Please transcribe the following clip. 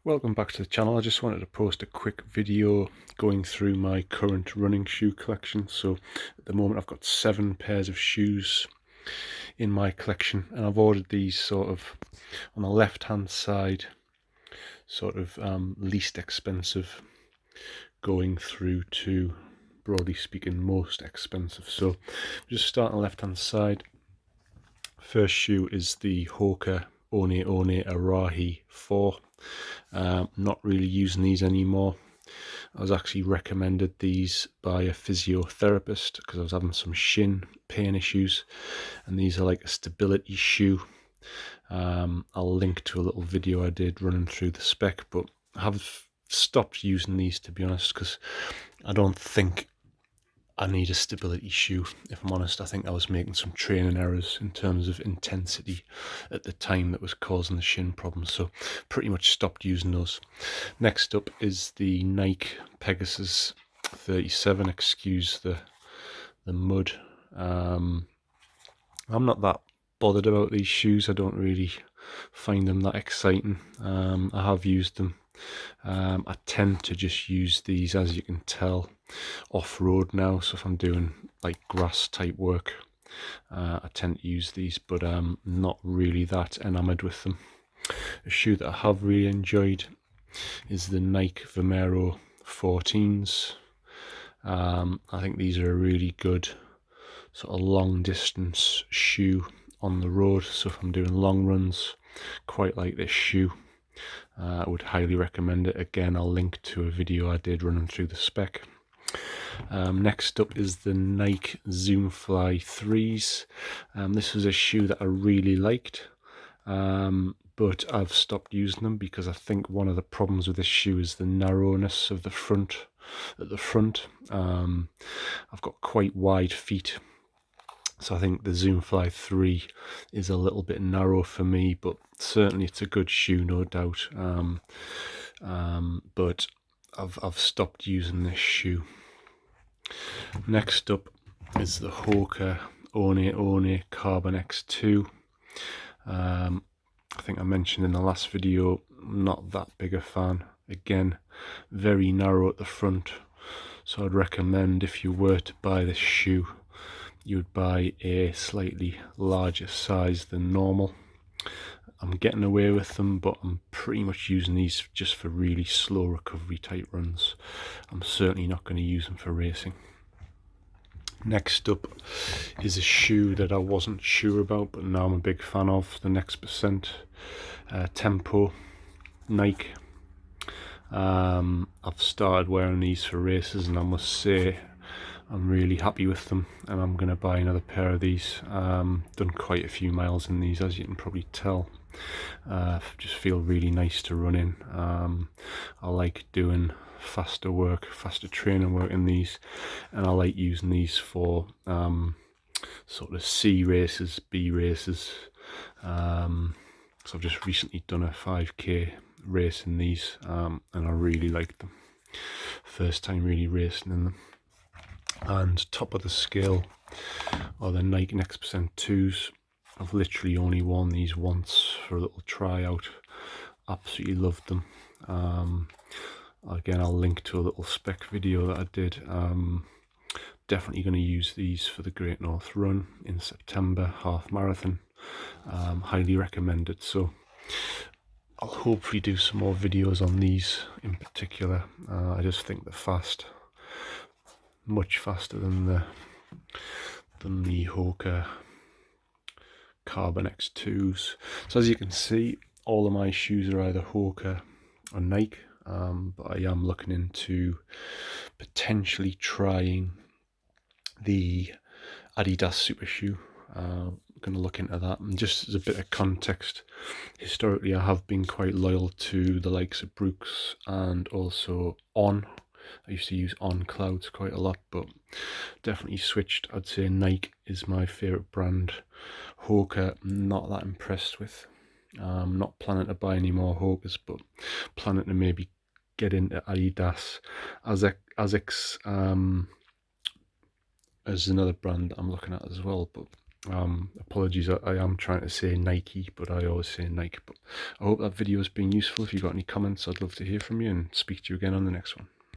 Welcome back to the channel. I just wanted to post a quick video going through my current running shoe collection. So at the moment I've got 7 pairs of shoes in my collection, and I've ordered these sort of on the left hand side, sort of least expensive, going through to, broadly speaking, most expensive. So just start on the left hand side. First shoe is the Hoka One One Arahi 4. Not really using these anymore. I was actually recommended these by a physiotherapist because I was having some shin pain issues, and these are like a stability shoe. I'll link to a little video I did running through the spec, but I have stopped using these, to be honest, because I don't think I need a stability shoe. If I'm honest, I think I was making some training errors in terms of intensity at the time that was causing the shin problems, so pretty much stopped using those. Next up is the Nike Pegasus 37. Excuse the mud. I'm not that bothered about these shoes. I don't really find them that exciting. I have used them. I tend to just use these, as you can tell, off-road now. So if I'm doing like grass type work, I tend to use these, but I'm not really that enamored with them. A shoe that I have really enjoyed is the Nike Vomero 14s. I think these are a really good sort of long distance shoe on the road. So if I'm doing long runs, quite like this shoe. I would highly recommend it. Again, I'll link to a video I did running through the spec. Next up is the Nike Zoom Fly 3s. This was a shoe that I really liked, but I've stopped using them because I think one of the problems with this shoe is the narrowness of the front. At the front, I've got quite wide feet, so I think the Zoom Fly 3 is a little bit narrow for me, but certainly it's a good shoe, no doubt. But I've stopped using this shoe. Next up is the Hoka One One Carbon X2. I think I mentioned in the last video, not that big a fan. Again, very narrow at the front, so I'd recommend, if you were to buy this shoe, you would buy a slightly larger size than normal. I'm getting away with them, but I'm pretty much using these just for really slow recovery type runs. I'm certainly not going to use them for racing. Next up is a shoe that I wasn't sure about, but now I'm a big fan of, the Next Percent Tempo Nike. I've started wearing these for races, and I must say I'm really happy with them, and I'm going to buy another pair of these. Done quite a few miles in these, as you can probably tell. Just feel really nice to run in. I like doing faster training work in these, and I like using these for sort of C races, B races. So I've just recently done a 5k race in these, and I really liked them. First time really racing in them. And top of the scale are the Nike Next Percent 2s. I've literally only worn these once for a little tryout. Absolutely loved them. Again, I'll link to a little spec video that I did. Definitely going to use these for the Great North Run in September, half marathon. Highly recommended. So I'll hopefully do some more videos on these in particular. I just think they're fast, much faster than the Hoka Carbon X2s. So as you can see, all of my shoes are either Hoka or Nike, but I am looking into potentially trying the Adidas Super Shoe. Going to look into that. And just as a bit of context, historically I have been quite loyal to the likes of Brooks and also On. I used to use On Clouds quite a lot, but definitely switched. I'd say Nike is my favourite brand. Hoka, not that impressed with. Not planning to buy any more Hokas, but planning to maybe get into Adidas. Asics is another brand that I'm looking at as well, but Apologies, I am trying to say Nike, but I always say Nike. But I hope that video has been useful. If you've got any comments, I'd love to hear from you, and speak to you again on the next one.